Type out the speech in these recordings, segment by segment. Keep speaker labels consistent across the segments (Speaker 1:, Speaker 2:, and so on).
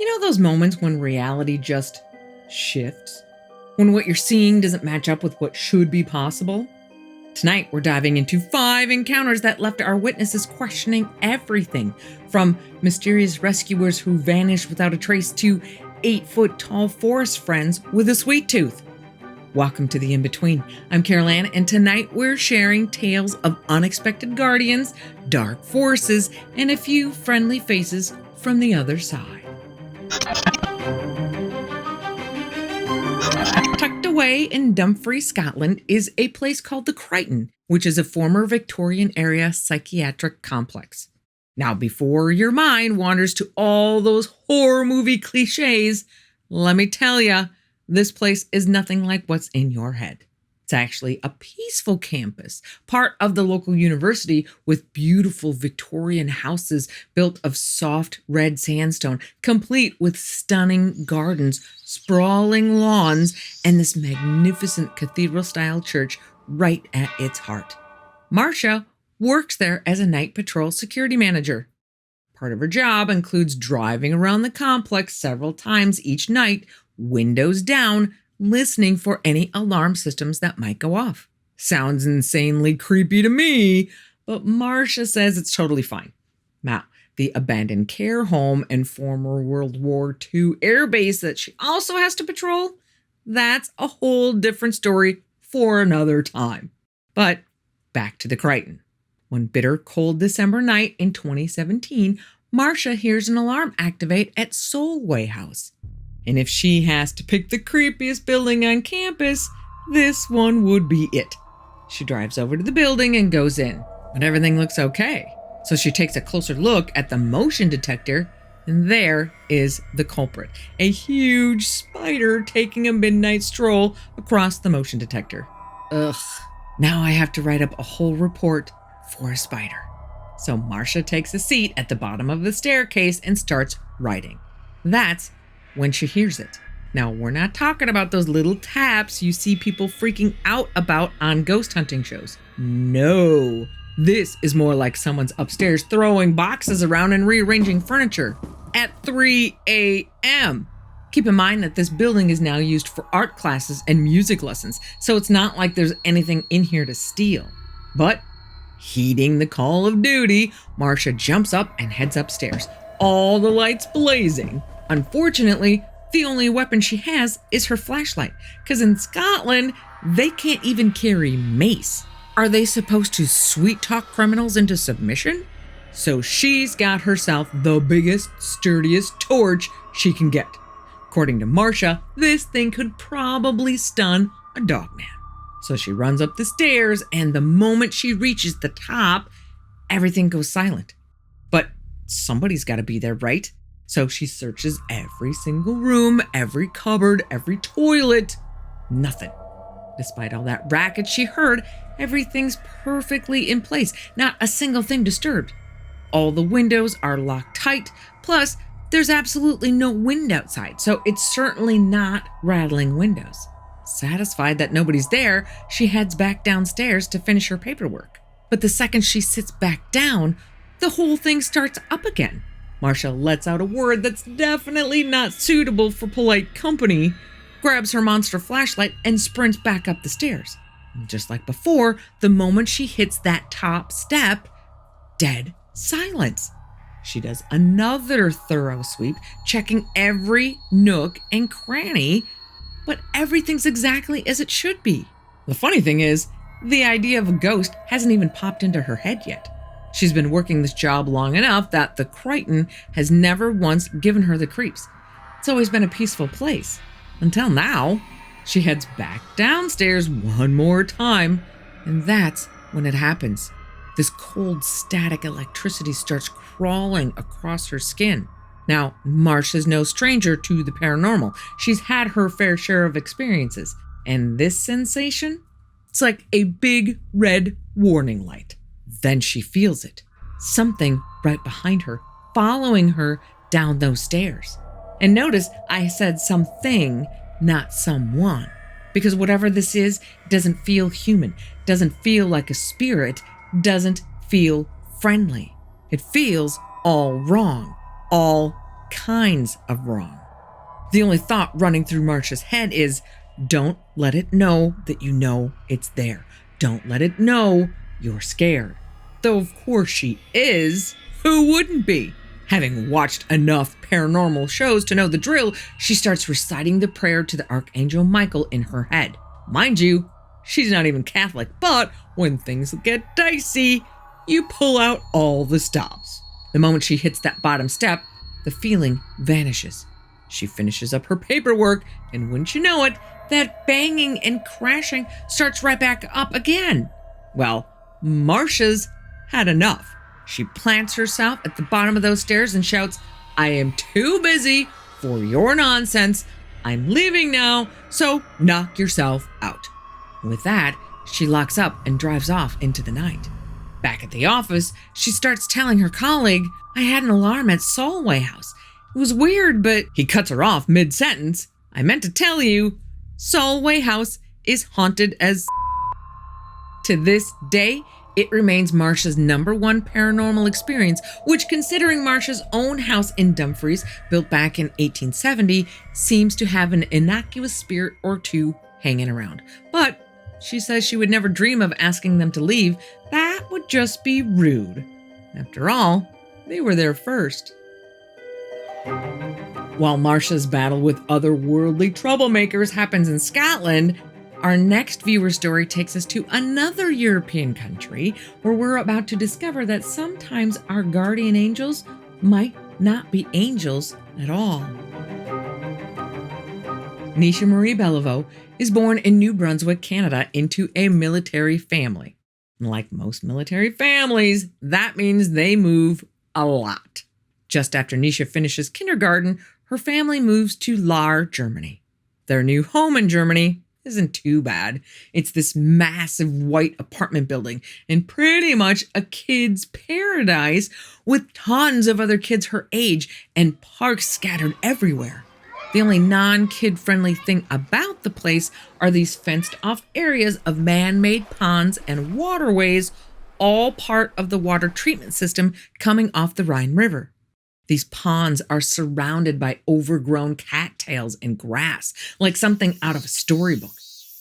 Speaker 1: You know those moments when reality just shifts? When what you're seeing doesn't match up with what should be possible? Tonight, we're diving into 5 encounters that left our witnesses questioning everything, from mysterious rescuers who vanished without a trace to 8-foot-tall forest friends with a sweet tooth. Welcome to the In-Between. I'm Carol Ann, and tonight we're sharing tales of unexpected guardians, dark forces, and a few friendly faces from the other side. Tucked away in Dumfries, Scotland, is a place called the Crichton, which is a former Victorian-era psychiatric complex. Now, before your mind wanders to all those horror movie cliches, let me tell you, this place is nothing like what's in your head. It's actually a peaceful campus, part of the local university with beautiful Victorian houses built of soft red sandstone, complete with stunning gardens, sprawling lawns, and this magnificent cathedral-style church right at its heart. Marcia works there as a night patrol security manager. Part of her job includes driving around the complex several times each night, windows down, listening for any alarm systems that might go off. Sounds insanely creepy to me, but Marcia says it's totally fine. Now, the abandoned care home and former World War II air base that she also has to patrol, that's a whole different story for another time. But back to the Crichton. One bitter, cold December night in 2017, Marcia hears an alarm activate at Solway House. And if she has to pick the creepiest building on campus, this one would be it. She drives over to the building and goes in, but everything looks okay. So she takes a closer look at the motion detector, and there is the culprit, a huge spider taking a midnight stroll across the motion detector. Ugh, now I have to write up a whole report for a spider. So Marcia takes a seat at the bottom of the staircase and starts writing. That's when she hears it. Now, we're not talking about those little taps you see people freaking out about on ghost hunting shows. No, this is more like someone's upstairs throwing boxes around and rearranging furniture at 3 a.m. Keep in mind that this building is now used for art classes and music lessons, so it's not like there's anything in here to steal. But heeding the call of duty, Marcia jumps up and heads upstairs, all the lights blazing. Unfortunately, the only weapon she has is her flashlight, because in Scotland, they can't even carry mace. Are they supposed to sweet-talk criminals into submission? So she's got herself the biggest, sturdiest torch she can get. According to Marcia, this thing could probably stun a dogman. So she runs up the stairs, and the moment she reaches the top, everything goes silent. But somebody's got to be there, right? So she searches every single room, every cupboard, every toilet. Nothing. Despite all that racket she heard, everything's perfectly in place. Not a single thing disturbed. All the windows are locked tight. Plus, there's absolutely no wind outside, so it's certainly not rattling windows. Satisfied that nobody's there, she heads back downstairs to finish her paperwork. But the second she sits back down, the whole thing starts up again. Marcia lets out a word that's definitely not suitable for polite company, grabs her monster flashlight, and sprints back up the stairs. And just like before, the moment she hits that top step, dead silence. She does another thorough sweep, checking every nook and cranny, but everything's exactly as it should be. The funny thing is, the idea of a ghost hasn't even popped into her head yet. She's been working this job long enough that the Crichton has never once given her the creeps. It's always been a peaceful place. Until now. She heads back downstairs one more time, and that's when it happens. This cold, static electricity starts crawling across her skin. Now, Marcia's no stranger to the paranormal. She's had her fair share of experiences, and this sensation, it's like a big red warning light. Then she feels it. Something right behind her, following her down those stairs. And notice I said something, not someone. Because whatever this is, doesn't feel human, doesn't feel like a spirit, doesn't feel friendly. It feels all wrong, all kinds of wrong. The only thought running through Marcia's head is, don't let it know that you know it's there. Don't let it know you're scared. Though of course she is. Who wouldn't be? Having watched enough paranormal shows to know the drill, she starts reciting the prayer to the Archangel Michael in her head. Mind you, she's not even Catholic, but when things get dicey, you pull out all the stops. The moment she hits that bottom step, the feeling vanishes. She finishes up her paperwork, and wouldn't you know it, that banging and crashing starts right back up again. Well, Marcia's had enough. She plants herself at the bottom of those stairs and shouts, I am too busy for your nonsense. I'm leaving now, so knock yourself out. With that, she locks up and drives off into the night. Back at the office, she starts telling her colleague, I had an alarm at Solway House. It was weird, but he cuts her off mid-sentence. I meant to tell you, Solway House is haunted as To this day, it remains Marcia's #1 paranormal experience, which, considering Marcia's own house in Dumfries, built back in 1870, seems to have an innocuous spirit or two hanging around. But she says she would never dream of asking them to leave. That would just be rude. After all, they were there first. While Marcia's battle with otherworldly troublemakers happens in Scotland, our next viewer story takes us to another European country where we're about to discover that sometimes our guardian angels might not be angels at all. Nisha Marie Beliveau is born in New Brunswick, Canada, into a military family. Like most military families, that means they move a lot. Just after Nisha finishes kindergarten, her family moves to Lahr, Germany. Their new home in Germany isn't too bad. It's this massive white apartment building and pretty much a kid's paradise with tons of other kids her age and parks scattered everywhere. The only non-kid-friendly thing about the place are these fenced-off areas of man-made ponds and waterways, all part of the water treatment system coming off the Rhine River. These ponds are surrounded by overgrown cattails and grass, like something out of a storybook.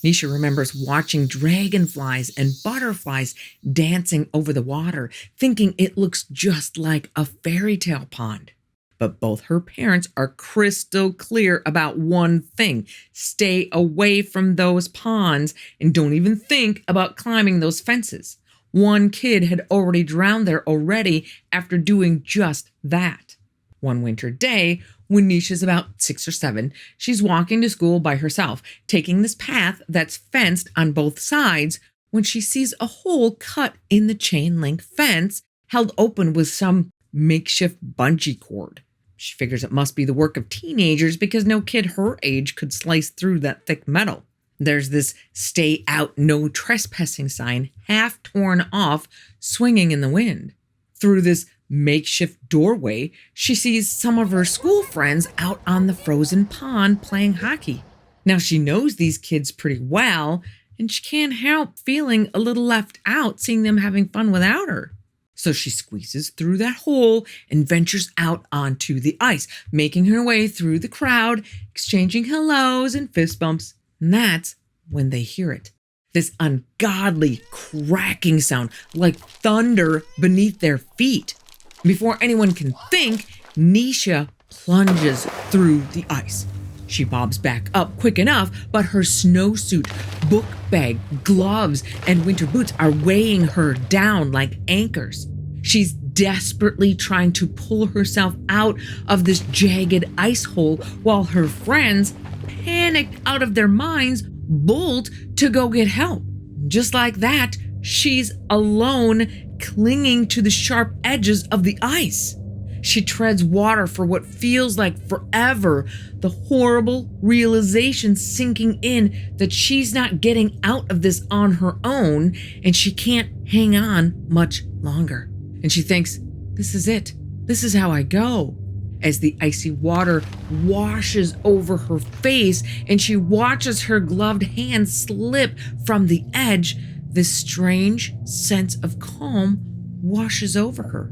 Speaker 1: Nisha remembers watching dragonflies and butterflies dancing over the water, thinking it looks just like a fairy tale pond. But both her parents are crystal clear about one thing: stay away from those ponds and don't even think about climbing those fences. One kid had already drowned there already after doing just that. One winter day, when Nisha's about 6 or 7, she's walking to school by herself, taking this path that's fenced on both sides, when she sees a hole cut in the chain link fence, held open with some makeshift bungee cord. She figures it must be the work of teenagers because no kid her age could slice through that thick metal. There's this "Stay out, no trespassing" sign, half torn off, swinging in the wind. Through this makeshift doorway, she sees some of her school friends out on the frozen pond playing hockey. Now she knows these kids pretty well, and she can't help feeling a little left out seeing them having fun without her. So she squeezes through that hole and ventures out onto the ice, making her way through the crowd, exchanging hellos and fist bumps. And that's when they hear it. This ungodly cracking sound, like thunder beneath their feet. Before anyone can think, Nisha plunges through the ice. She bobs back up quick enough, but her snowsuit, book bag, gloves, and winter boots are weighing her down like anchors. She's desperately trying to pull herself out of this jagged ice hole while her friends, panicked out of their minds, bolt to go get help. Just like that, she's alone, clinging to the sharp edges of the ice. She treads water for what feels like forever, the horrible realization sinking in that she's not getting out of this on her own, and she can't hang on much longer. And she thinks, this is it. This is how I go. As the icy water washes over her face and she watches her gloved hand slip from the edge, this strange sense of calm washes over her.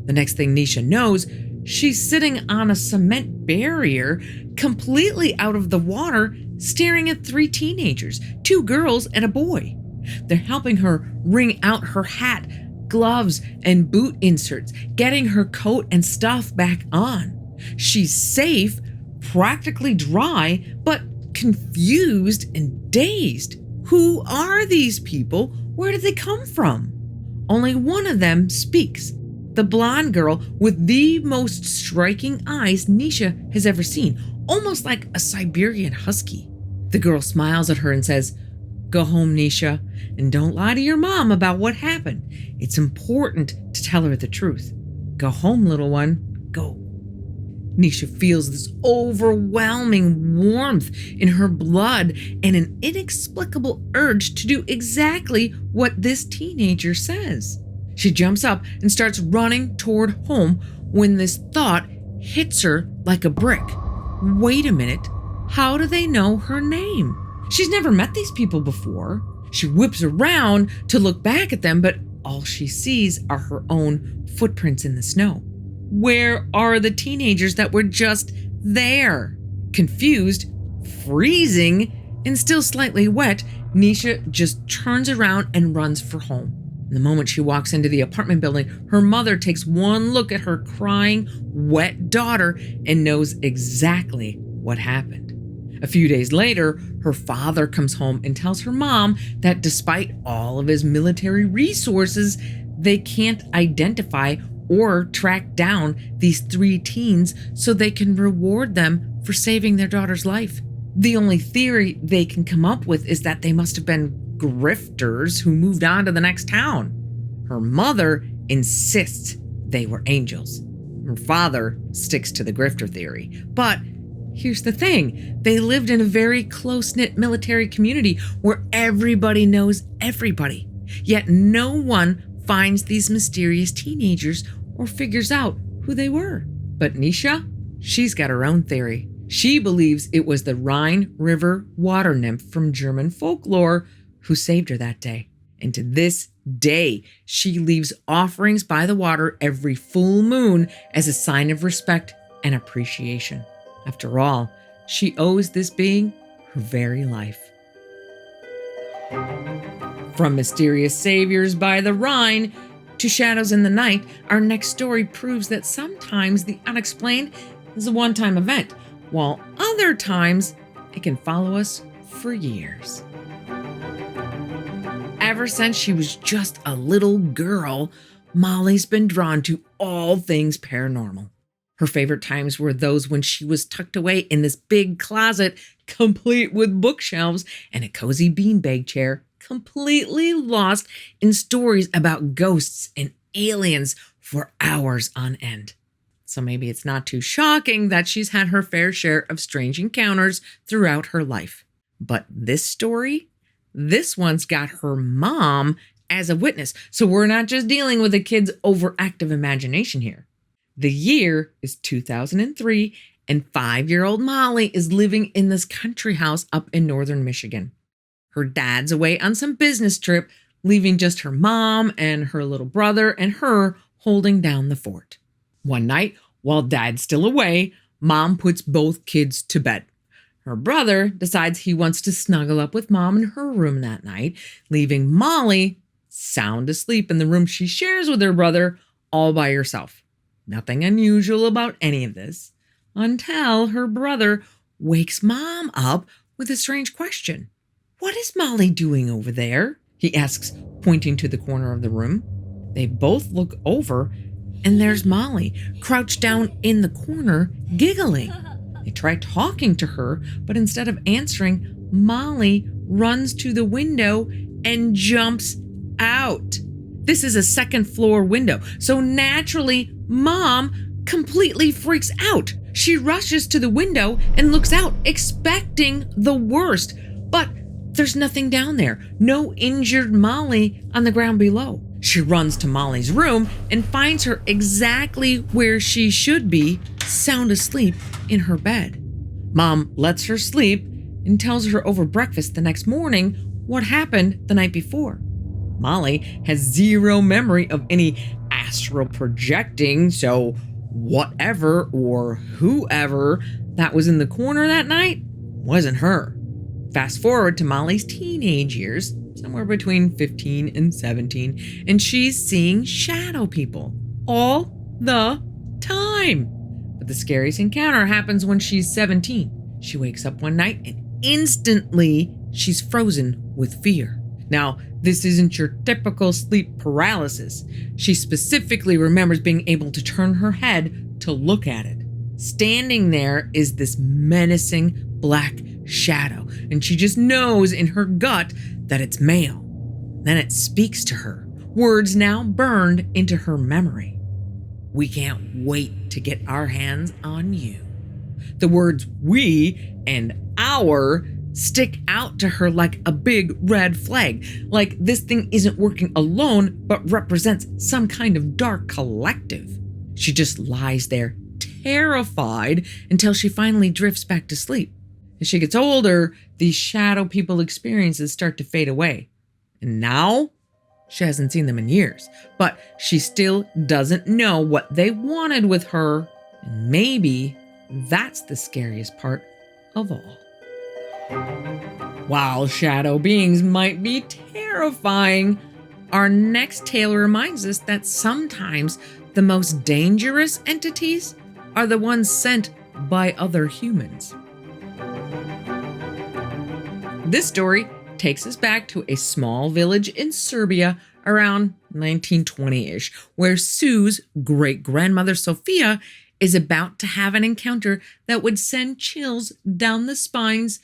Speaker 1: The next thing Nisha knows, She's sitting on a cement barrier, completely out of the water, staring at 3 teenagers, 2 girls and a boy. They're helping her wring out her hat, gloves, and boot inserts, getting her coat and stuff back on. She's safe, practically dry, but confused and dazed. Who are these people? Where did they come from? Only one of them speaks. The blonde girl with the most striking eyes Nisha has ever seen, almost like a Siberian husky. The girl smiles at her and says, "Go home, Nisha, and don't lie to your mom about what happened. It's important to tell her the truth. Go home, little one, go." Nisha feels this overwhelming warmth in her blood and an inexplicable urge to do exactly what this teenager says. She jumps up and starts running toward home when this thought hits her like a brick. Wait a minute, how do they know her name? She's never met these people before. She whips around to look back at them, but all she sees are her own footprints in the snow. Where are the teenagers that were just there? Confused, freezing, and still slightly wet, Nisha just turns around and runs for home. The moment she walks into the apartment building, her mother takes one look at her crying, wet daughter and knows exactly what happened. A few days later, her father comes home and tells her mom that despite all of his military resources, they can't identify or track down these 3 teens so they can reward them for saving their daughter's life. The only theory they can come up with is that they must have been grifters who moved on to the next town. Her mother insists they were angels. Her father sticks to the grifter theory. But here's the thing, they lived in a very close-knit military community where everybody knows everybody. Yet no one finds these mysterious teenagers or figures out who they were. But Nisha, she's got her own theory. She believes it was the Rhine River water nymph from German folklore who saved her that day. And to this day, she leaves offerings by the water every full moon as a sign of respect and appreciation. After all, she owes this being her very life. From mysterious saviors by the Rhine to shadows in the night, our next story proves that sometimes the unexplained is a one-time event, while other times it can follow us for years. Ever since she was just a little girl, Molly's been drawn to all things paranormal. Her favorite times were those when she was tucked away in this big closet, complete with bookshelves and a cozy beanbag chair, completely lost in stories about ghosts and aliens for hours on end. So maybe it's not too shocking that she's had her fair share of strange encounters throughout her life. But this story, this one's got her mom as a witness. So we're not just dealing with a kid's overactive imagination here. The year is 2003, and 5-year-old Molly is living in this country house up in northern Michigan. Her dad's away on some business trip, leaving just her mom and her little brother and her holding down the fort. One night, while dad's still away, mom puts both kids to bed. Her brother decides he wants to snuggle up with mom in her room that night, leaving Molly sound asleep in the room she shares with her brother all by herself. Nothing unusual about any of this until her brother wakes mom up with a strange question. "What is Molly doing over there?" he asks, pointing to the corner of the room. They both look over, and there's Molly, crouched down in the corner, giggling. They try talking to her, but instead of answering, Molly runs to the window and jumps out. This is a second-floor window, so naturally, Mom completely freaks out. She rushes to the window and looks out, expecting the worst. But there's nothing down there, no injured Molly on the ground below. She runs to Molly's room and finds her exactly where she should be, sound asleep in her bed. Mom lets her sleep and tells her over breakfast the next morning what happened the night before. Molly has zero memory of any astral projecting, so whatever or whoever that was in the corner that night wasn't her. Fast forward to Molly's teenage years, somewhere between 15 and 17, and she's seeing shadow people all the time. But the scariest encounter happens when she's 17. She wakes up one night and instantly she's frozen with fear. Now, this isn't your typical sleep paralysis. She specifically remembers being able to turn her head to look at it. Standing there is this menacing black shadow, and she just knows in her gut that it's male. Then it speaks to her, words now burned into her memory. "We can't wait to get our hands on you." The words "we" and "our" stick out to her like a big red flag, like this thing isn't working alone, but represents some kind of dark collective. She just lies there, terrified, until she finally drifts back to sleep. As she gets older, these shadow people experiences start to fade away. And now, she hasn't seen them in years, but she still doesn't know what they wanted with her. And maybe that's the scariest part of all. While shadow beings might be terrifying, our next tale reminds us that sometimes the most dangerous entities are the ones sent by other humans. This story takes us back to a small village in Serbia around 1920-ish, where Sue's great-grandmother Sophia is about to have an encounter that would send chills down the spines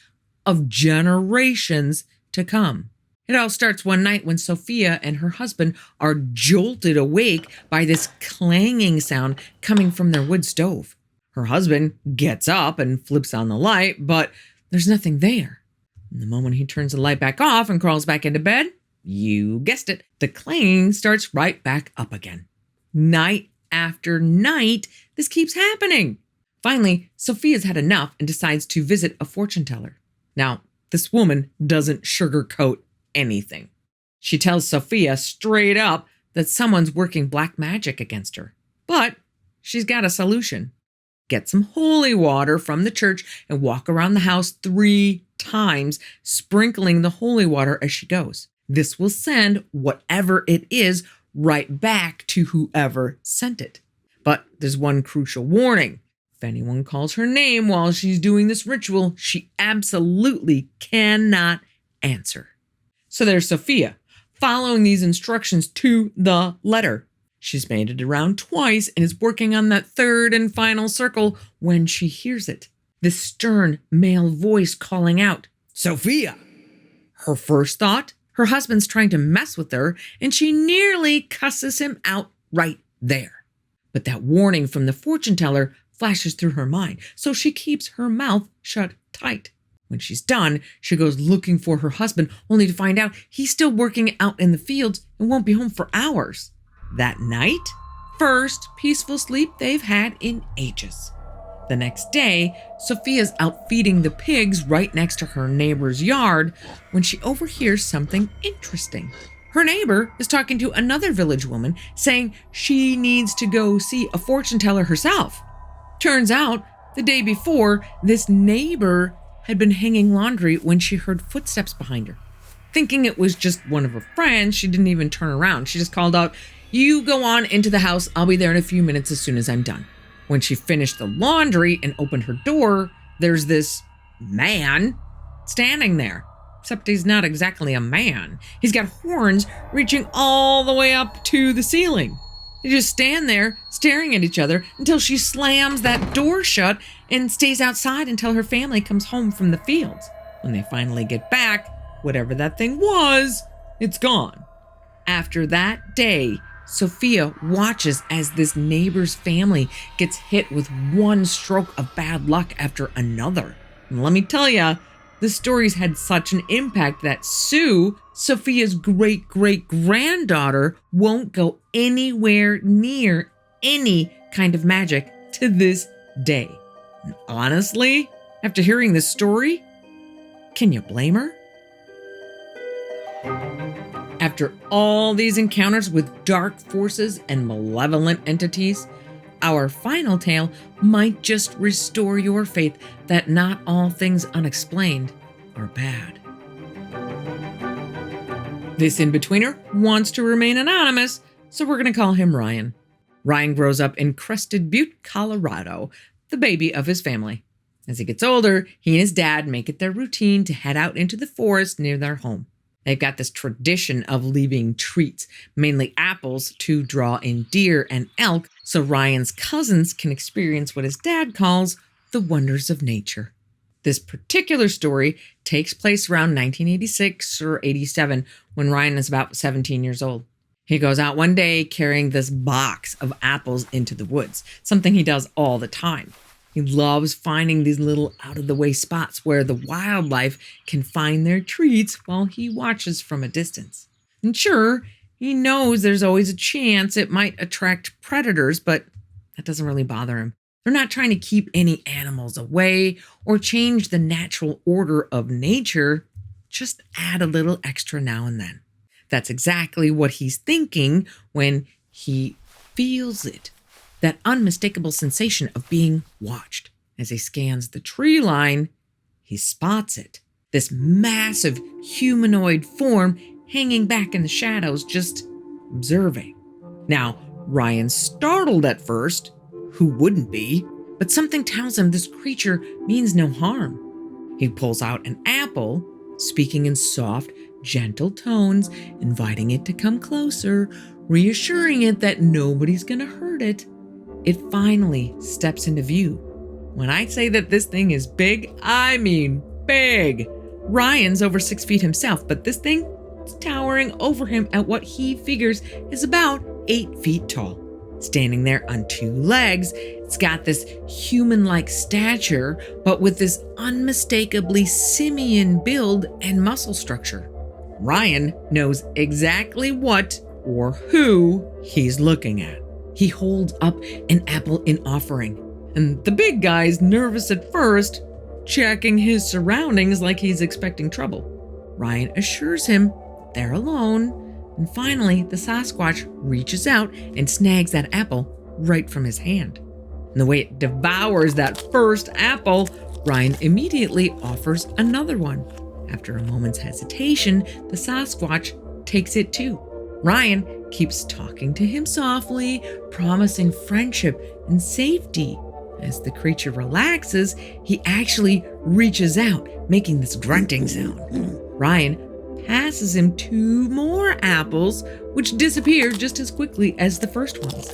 Speaker 1: of generations to come. It all starts one night when Sophia and her husband are jolted awake by this clanging sound coming from their wood stove. Her husband gets up and flips on the light, but there's nothing there. And the moment he turns the light back off and crawls back into bed, you guessed it, the clanging starts right back up again. Night after night, this keeps happening. Finally, Sophia's had enough and decides to visit a fortune teller. Now, this woman doesn't sugarcoat anything. She tells Sophia straight up that someone's working black magic against her. But she's got a solution. Get some holy water from the church and walk around the house 3 times, sprinkling the holy water as she goes. This will send whatever it is right back to whoever sent it. But there's one crucial warning. If anyone calls her name while she's doing this ritual, she absolutely cannot answer. So there's Sophia, following these instructions to the letter. She's made it around twice and is working on that third and final circle when she hears it. This stern male voice calling out, "Sophia!" Her first thought, her husband's trying to mess with her, and she nearly cusses him out right there. But that warning from the fortune teller flashes through her mind, so she keeps her mouth shut tight. When she's done, she goes looking for her husband, only to find out he's still working out in the fields and won't be home for hours. That night, first peaceful sleep they've had in ages. The next day, Sophia's out feeding the pigs right next to her neighbor's yard when she overhears something interesting. Her neighbor is talking to another village woman, saying she needs to go see a fortune teller herself. Turns out, the day before, this neighbor had been hanging laundry when she heard footsteps behind her. Thinking it was just one of her friends, she didn't even turn around. She just called out, "You go on into the house. I'll be there in a few minutes as soon as I'm done." When she finished the laundry and opened her door, there's this man standing there. Except he's not exactly a man. He's got horns reaching all the way up to the ceiling. They just stand there staring at each other until she slams that door shut and stays outside until her family comes home from the fields. When they finally get back, whatever that thing was, it's gone. After that day, Sophia watches as this neighbor's family gets hit with one stroke of bad luck after another. And let me tell you, the stories had such an impact that Sue, Sophia's great-great-granddaughter, won't go anywhere near any kind of magic to this day. And honestly, after hearing this story, can you blame her? After all these encounters with dark forces and malevolent entities, Our final tale might just restore your faith that not all things unexplained are bad. This in-betweener wants to remain anonymous, so we're going to call him Ryan. Ryan grows up in Crested Butte, Colorado, the baby of his family. As he gets older, he and his dad make it their routine to head out into the forest near their home. They've got this tradition of leaving treats, mainly apples, to draw in deer and elk so Ryan's cousins can experience what his dad calls the wonders of nature. This particular story takes place around 1986 or 87 when Ryan is about 17 years old. He goes out one day carrying this box of apples into the woods, something he does all the time. He loves finding these little out-of-the-way spots where the wildlife can find their treats while he watches from a distance. And sure, he knows there's always a chance it might attract predators, but that doesn't really bother him. They're not trying to keep any animals away or change the natural order of nature, just add a little extra now and then. That's exactly what he's thinking when he feels it. That unmistakable sensation of being watched. As he scans the tree line, he spots it. This massive humanoid form hanging back in the shadows, just observing. Now, Ryan's startled at first. Who wouldn't be? But something tells him this creature means no harm. He pulls out an apple, speaking in soft, gentle tones, inviting it to come closer, reassuring it that nobody's gonna hurt it. It finally steps into view. When I say that this thing is big, I mean big. Ryan's over 6 feet himself, but this thing is towering over him at what he figures is about 8 feet tall. Standing there on 2 legs, it's got this human-like stature, but with this unmistakably simian build and muscle structure. Ryan knows exactly what or who he's looking at. He holds up an apple in offering, and the big guy's nervous at first, checking his surroundings like he's expecting trouble. Ryan assures him they're alone, and finally the Sasquatch reaches out and snags that apple right from his hand. And the way it devours that first apple, Ryan immediately offers another one. After a moment's hesitation, the Sasquatch takes it too. Ryan keeps talking to him softly, promising friendship and safety. As the creature relaxes, he actually reaches out, making this grunting sound. Ryan passes him 2 more apples, which disappear just as quickly as the first ones.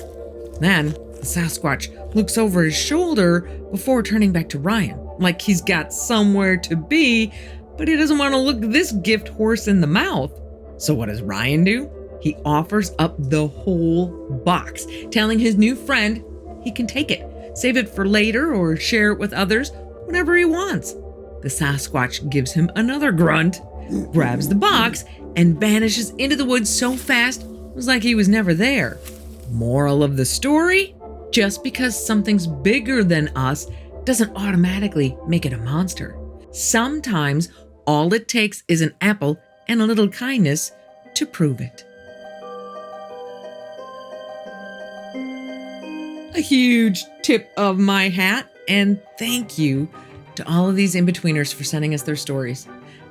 Speaker 1: Then, the Sasquatch looks over his shoulder before turning back to Ryan, like he's got somewhere to be, but he doesn't want to look this gift horse in the mouth. So what does Ryan do? He offers up the whole box, telling his new friend he can take it, save it for later, or share it with others, whatever he wants. The Sasquatch gives him another grunt, grabs the box, and vanishes into the woods so fast it was like he was never there. Moral of the story? Just because something's bigger than us doesn't automatically make it a monster. Sometimes all it takes is an apple and a little kindness to prove it. A huge tip of my hat and thank you to all of these in-betweeners for sending us their stories.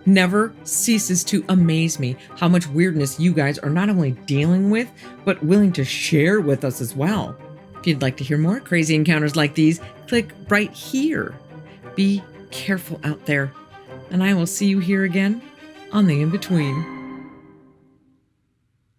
Speaker 1: Never ceases to amaze me how much weirdness you guys are not only dealing with, but willing to share with us as well. If you'd like to hear more crazy encounters like these, click right here. Be careful out there, and I will see you here again on the In-Between.